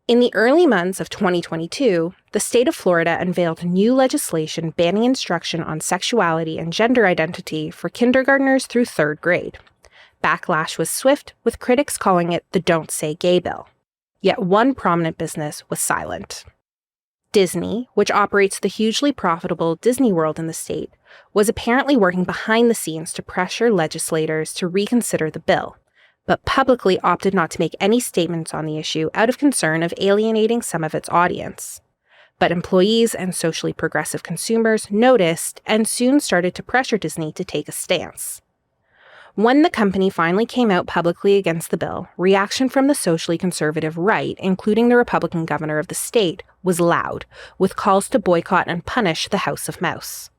In the early months of 2022, the state of Florida unveiled new legislation banning instruction on sexuality and gender identity for kindergartners through third grade. Backlash was swift, with critics calling it the Don't Say Gay bill. Yet one prominent business was silent. Disney, which operates the hugely profitable Disney World in the state, was apparently working behind the scenes to pressure legislators to reconsider the bill, but publicly opted not to make any statements on the issue out of concern of alienating some of its audience. But employees and socially progressive consumers noticed and soon started to pressure Disney to take a stance. When the company finally came out publicly against the bill, reaction from the socially conservative right, including the Republican governor of the state, was loud, with calls to boycott and punish the House of Mouse.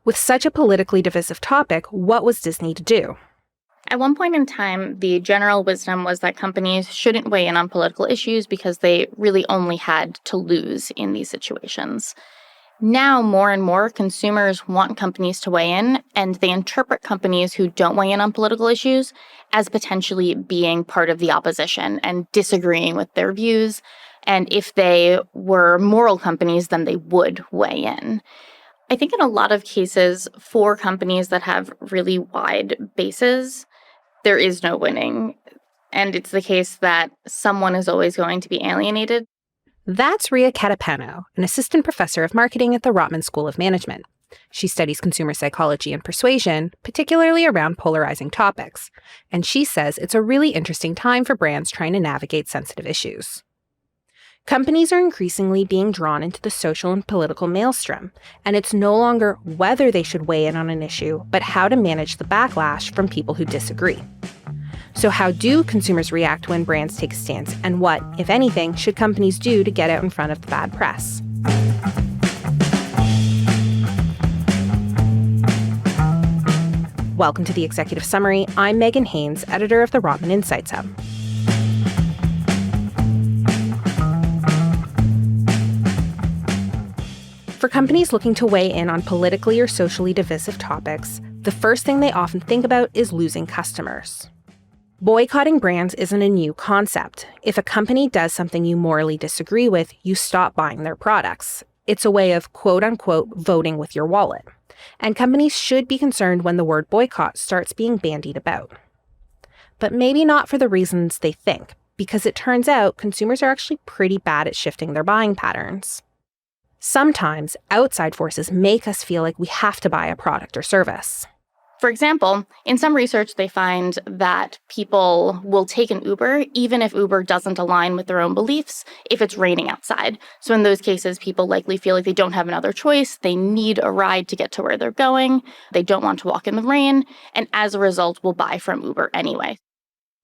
With such a politically divisive topic, what was Disney to do? At one point in time, the general wisdom was that companies shouldn't weigh in on political issues because they really only had to lose in these situations. Now, more and more, consumers want companies to weigh in, and they interpret companies who don't weigh in on political issues as potentially being part of the opposition and disagreeing with their views. And if they were moral companies, then they would weigh in. I think in a lot of cases, for companies that have really wide bases, there is no winning. And it's the case that someone is always going to be alienated. That's Rhia Catapano, an assistant professor of marketing at the Rotman School of Management. She studies consumer psychology and persuasion, particularly around polarizing topics. And she says it's a really interesting time for brands trying to navigate sensitive issues. Companies are increasingly being drawn into the social and political maelstrom, and it's no longer whether they should weigh in on an issue, but how to manage the backlash from people who disagree. So how do consumers react when brands take a stance, and what, if anything, should companies do to get out in front of the bad press? Welcome to the Executive Summary. I'm Megan Haynes, editor of the Rotman Insights Hub. For companies looking to weigh in on politically or socially divisive topics, the first thing they often think about is losing customers. Boycotting brands isn't a new concept. If a company does something you morally disagree with, you stop buying their products. It's a way of quote-unquote voting with your wallet. And companies should be concerned when the word boycott starts being bandied about. But maybe not for the reasons they think, because it turns out consumers are actually pretty bad at shifting their buying patterns. Sometimes outside forces make us feel like we have to buy a product or service. For example, in some research, they find that people will take an Uber even if Uber doesn't align with their own beliefs if it's raining outside. So in those cases, people likely feel like they don't have another choice. They need a ride to get to where they're going. They don't want to walk in the rain. And as a result, will buy from Uber anyway.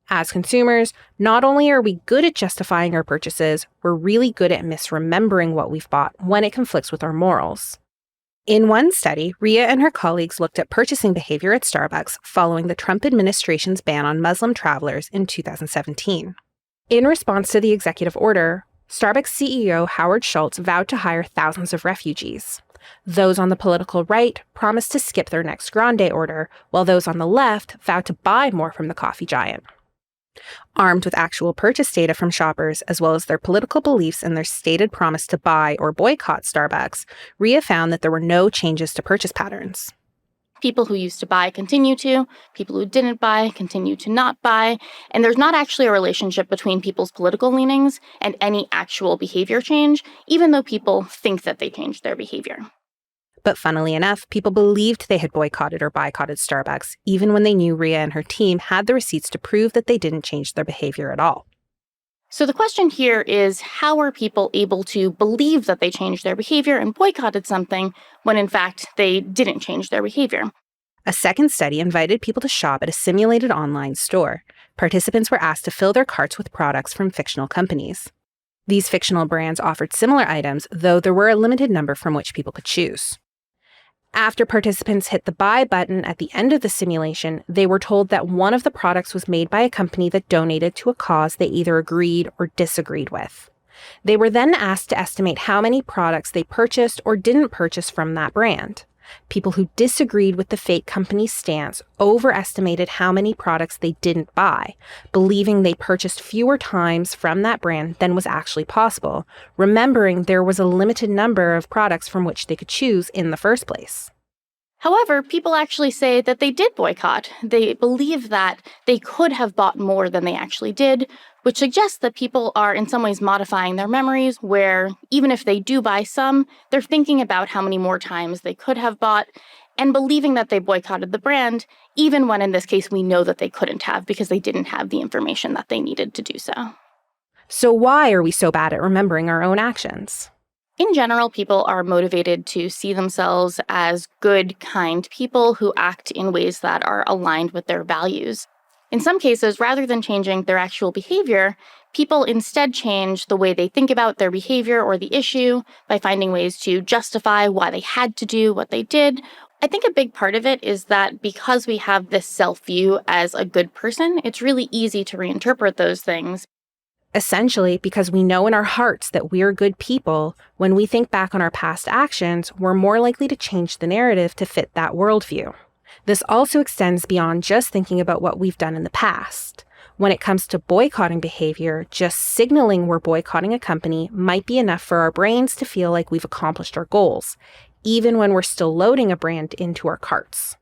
As consumers, not only are we good at justifying our purchases, we're really good at misremembering what we've bought when it conflicts with our morals. In one study, Rhia and her colleagues looked at purchasing behavior at Starbucks following the Trump administration's ban on Muslim travelers in 2017. In response to the executive order, Starbucks CEO Howard Schultz vowed to hire thousands of refugees. Those on the political right promised to skip their next grande order, while those on the left vowed to buy more from the coffee giant. Armed with actual purchase data from shoppers, as well as their political beliefs and their stated promise to buy or boycott Starbucks, Rhia found that there were no changes to purchase patterns. People who used to buy continue to, people who didn't buy continue to not buy, and there's not actually a relationship between people's political leanings and any actual behavior change, even though people think that they changed their behavior. But funnily enough, people believed they had boycotted or boycotted Starbucks, even when they knew Rhia and her team had the receipts to prove that they didn't change their behavior at all. So the question here is, how are people able to believe that they changed their behavior and boycotted something when in fact they didn't change their behavior? A second study invited people to shop at a simulated online store. Participants were asked to fill their carts with products from fictional companies. These fictional brands offered similar items, though there were a limited number from which people could choose. After participants hit the buy button at the end of the simulation, they were told that one of the products was made by a company that donated to a cause they either agreed or disagreed with. They were then asked to estimate how many products they purchased or didn't purchase from that brand. People who disagreed with the fake company's stance overestimated how many products they didn't buy, believing they purchased fewer times from that brand than was actually possible, remembering there was a limited number of products from which they could choose in the first place. However, people actually say that they did boycott. They believe that they could have bought more than they actually did, which suggests that people are in some ways modifying their memories, where even if they do buy some, they're thinking about how many more times they could have bought and believing that they boycotted the brand, even when in this case we know that they couldn't have because they didn't have the information that they needed to do so. So why are we so bad at remembering our own actions? In general, people are motivated to see themselves as good, kind people who act in ways that are aligned with their values. In some cases, rather than changing their actual behavior, people instead change the way they think about their behavior or the issue by finding ways to justify why they had to do what they did. I think a big part of it is that because we have this self-view as a good person, it's really easy to reinterpret those things. Essentially, because we know in our hearts that we're good people, when we think back on our past actions, we're more likely to change the narrative to fit that worldview. This also extends beyond just thinking about what we've done in the past. When it comes to boycotting behavior, just signaling we're boycotting a company might be enough for our brains to feel like we've accomplished our goals, even when we're still loading a brand into our carts.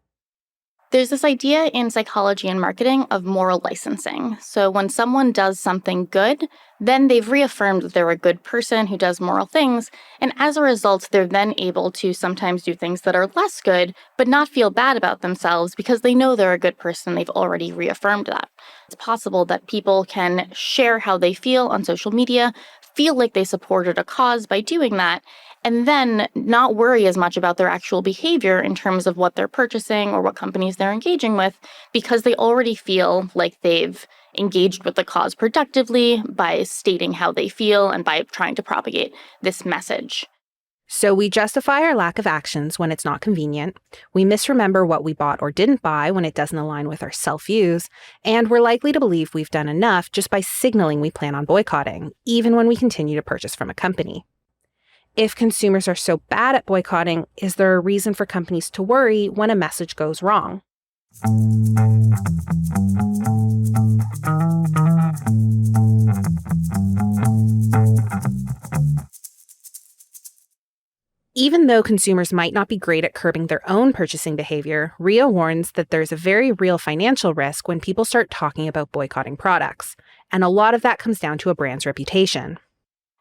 There's this idea in psychology and marketing of moral licensing. So when someone does something good, then they've reaffirmed that they're a good person who does moral things, and as a result, they're then able to sometimes do things that are less good, but not feel bad about themselves because they know they're a good person. They've already reaffirmed that. It's possible that people can share how they feel on social media, feel like they supported a cause by doing that, and then not worry as much about their actual behavior in terms of what they're purchasing or what companies they're engaging with, because they already feel like they've engaged with the cause productively by stating how they feel and by trying to propagate this message. So we justify our lack of actions when it's not convenient, we misremember what we bought or didn't buy when it doesn't align with our self-views, and we're likely to believe we've done enough just by signaling we plan on boycotting, even when we continue to purchase from a company. If consumers are so bad at boycotting, is there a reason for companies to worry when a message goes wrong? Even though consumers might not be great at curbing their own purchasing behavior, Rhia warns that there's a very real financial risk when people start talking about boycotting products, and a lot of that comes down to a brand's reputation.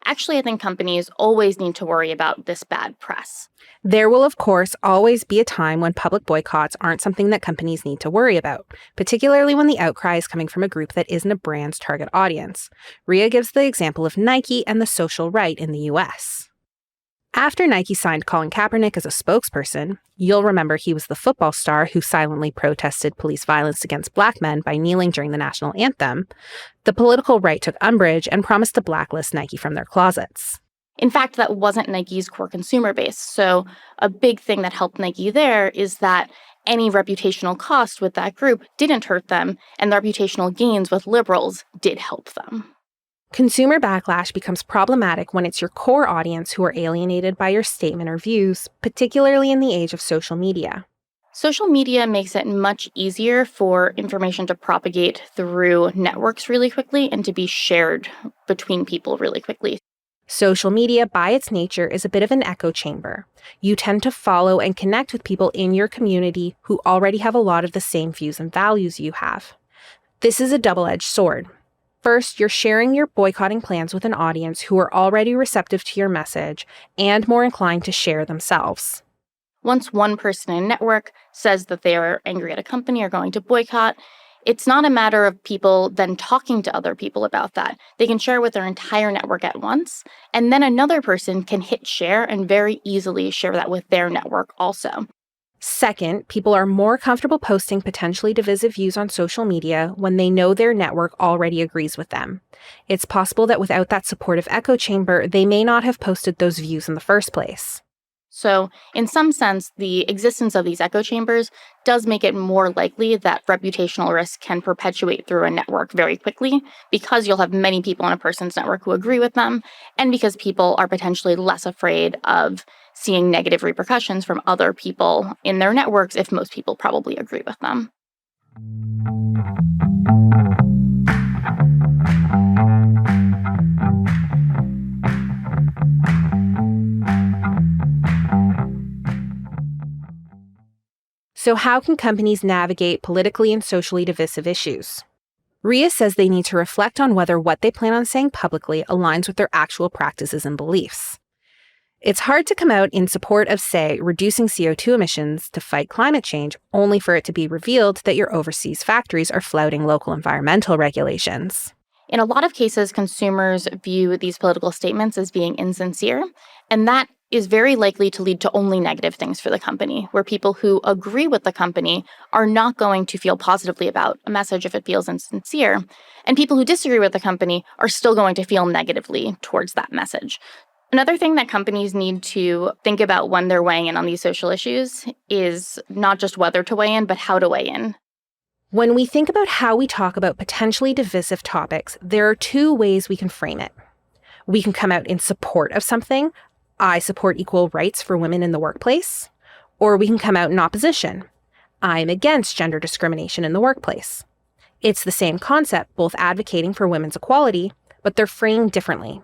Actually, I think companies always need to worry about this bad press. There will, of course, always be a time when public boycotts aren't something that companies need to worry about, particularly when the outcry is coming from a group that isn't a brand's target audience. Rhia gives the example of Nike and the social right in the US. After Nike signed Colin Kaepernick as a spokesperson, you'll remember he was the football star who silently protested police violence against black men by kneeling during the national anthem, the political right took umbrage and promised to blacklist Nike from their closets. In fact, that wasn't Nike's core consumer base. So a big thing that helped Nike there is that any reputational cost with that group didn't hurt them, and the reputational gains with liberals did help them. Consumer backlash becomes problematic when it's your core audience who are alienated by your statement or views, particularly in the age of social media. Social media makes it much easier for information to propagate through networks really quickly and to be shared between people really quickly. Social media, by its nature, is a bit of an echo chamber. You tend to follow and connect with people in your community who already have a lot of the same views and values you have. This is a double-edged sword. First, you're sharing your boycotting plans with an audience who are already receptive to your message and more inclined to share themselves. Once one person in a network says that they are angry at a company or going to boycott, it's not a matter of people then talking to other people about that. They can share with their entire network at once, and then another person can hit share and very easily share that with their network also. Second, people are more comfortable posting potentially divisive views on social media when they know their network already agrees with them. It's possible that without that supportive echo chamber, they may not have posted those views in the first place. So, in some sense, the existence of these echo chambers does make it more likely that reputational risk can perpetuate through a network very quickly because you'll have many people in a person's network who agree with them, and because people are potentially less afraid of seeing negative repercussions from other people in their networks if most people probably agree with them. So, how can companies navigate politically and socially divisive issues? Rhia says they need to reflect on whether what they plan on saying publicly aligns with their actual practices and beliefs. It's hard to come out in support of, say, reducing CO2 emissions to fight climate change, only for it to be revealed that your overseas factories are flouting local environmental regulations. In a lot of cases, consumers view these political statements as being insincere, and that is very likely to lead to only negative things for the company, where people who agree with the company are not going to feel positively about a message if it feels insincere, and people who disagree with the company are still going to feel negatively towards that message. Another thing that companies need to think about when they're weighing in on these social issues is not just whether to weigh in, but how to weigh in. When we think about how we talk about potentially divisive topics, there are two ways we can frame it. We can come out in support of something. I support equal rights for women in the workplace. Or we can come out in opposition. I'm against gender discrimination in the workplace. It's the same concept, both advocating for women's equality, but they're framed differently.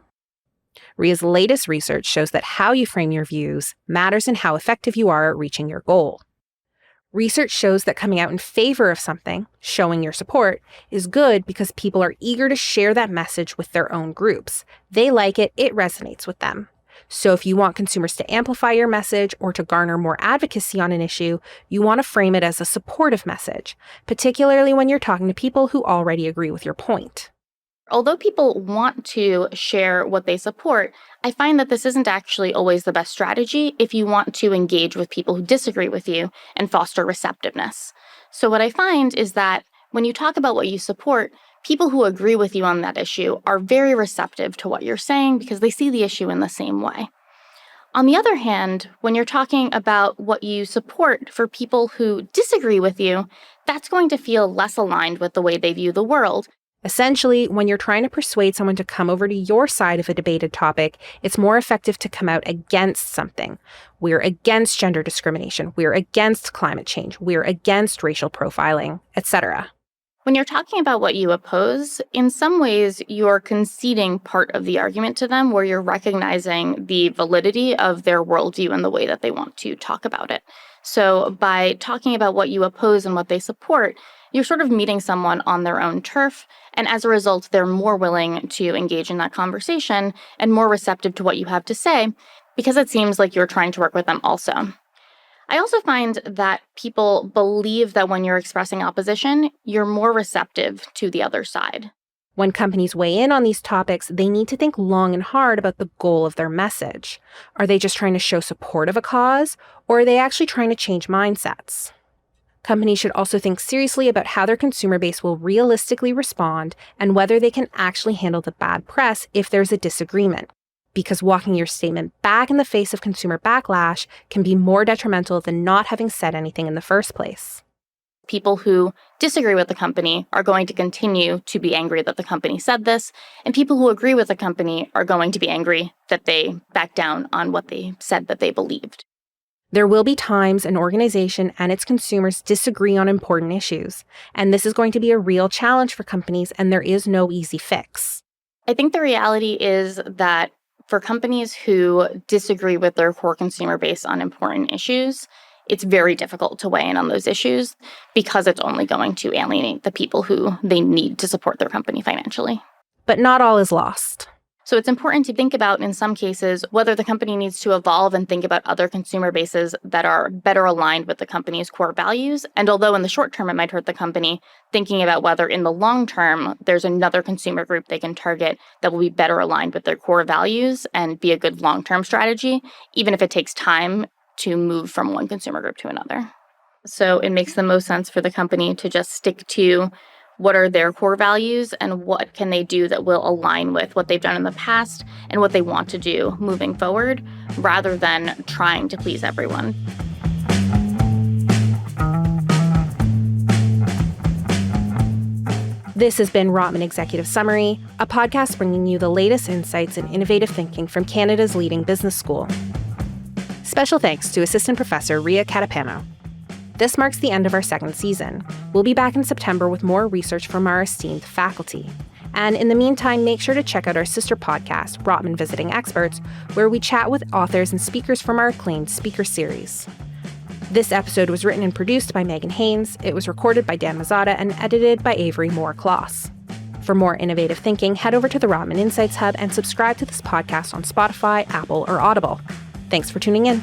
Rhia's latest research shows that how you frame your views matters in how effective you are at reaching your goal. Research shows that coming out in favor of something, showing your support, is good because people are eager to share that message with their own groups. They like it, it resonates with them. So if you want consumers to amplify your message or to garner more advocacy on an issue, you want to frame it as a supportive message, particularly when you're talking to people who already agree with your point. Although people want to share what they support, I find that this isn't actually always the best strategy if you want to engage with people who disagree with you and foster receptiveness. So what I find is that when you talk about what you support, people who agree with you on that issue are very receptive to what you're saying because they see the issue in the same way. On the other hand, when you're talking about what you support for people who disagree with you, that's going to feel less aligned with the way they view the world. Essentially, when you're trying to persuade someone to come over to your side of a debated topic, it's more effective to come out against something. We're against gender discrimination. We're against climate change. We're against racial profiling, etc. When you're talking about what you oppose, in some ways, you're conceding part of the argument to them where you're recognizing the validity of their worldview and the way that they want to talk about it. So by talking about what you oppose and what they support, you're sort of meeting someone on their own turf. And as a result, they're more willing to engage in that conversation and more receptive to what you have to say because it seems like you're trying to work with them also. I also find that people believe that when you're expressing opposition, you're more receptive to the other side. When companies weigh in on these topics, they need to think long and hard about the goal of their message. Are they just trying to show support of a cause, or are they actually trying to change mindsets? Companies should also think seriously about how their consumer base will realistically respond and whether they can actually handle the bad press if there's a disagreement. Because walking your statement back in the face of consumer backlash can be more detrimental than not having said anything in the first place. People who disagree with the company are going to continue to be angry that the company said this, and people who agree with the company are going to be angry that they backed down on what they said that they believed. There will be times an organization and its consumers disagree on important issues, and this is going to be a real challenge for companies, and there is no easy fix. I think the reality is that for companies who disagree with their core consumer base on important issues, it's very difficult to weigh in on those issues because it's only going to alienate the people who they need to support their company financially. But not all is lost. So it's important to think about, in some cases, whether the company needs to evolve and think about other consumer bases that are better aligned with the company's core values. And although in the short term it might hurt the company, thinking about whether in the long term there's another consumer group they can target that will be better aligned with their core values and be a good long-term strategy, even if it takes time to move from one consumer group to another. So it makes the most sense for the company to just stick to what are their core values and what can they do that will align with what they've done in the past and what they want to do moving forward, rather than trying to please everyone. This has been Rotman Executive Summary, a podcast bringing you the latest insights and innovative thinking from Canada's leading business school. Special thanks to Assistant Professor Rhia Catapano. This marks the end of our second season. We'll be back in September with more research from our esteemed faculty. And in the meantime, make sure to check out our sister podcast, Rotman Visiting Experts, where we chat with authors and speakers from our acclaimed speaker series. This episode was written and produced by Megan Haynes. It was recorded by Dan Mazzata and edited by Avery Moore-Kloss. For more innovative thinking, head over to the Rotman Insights Hub and subscribe to this podcast on Spotify, Apple, or Audible. Thanks for tuning in.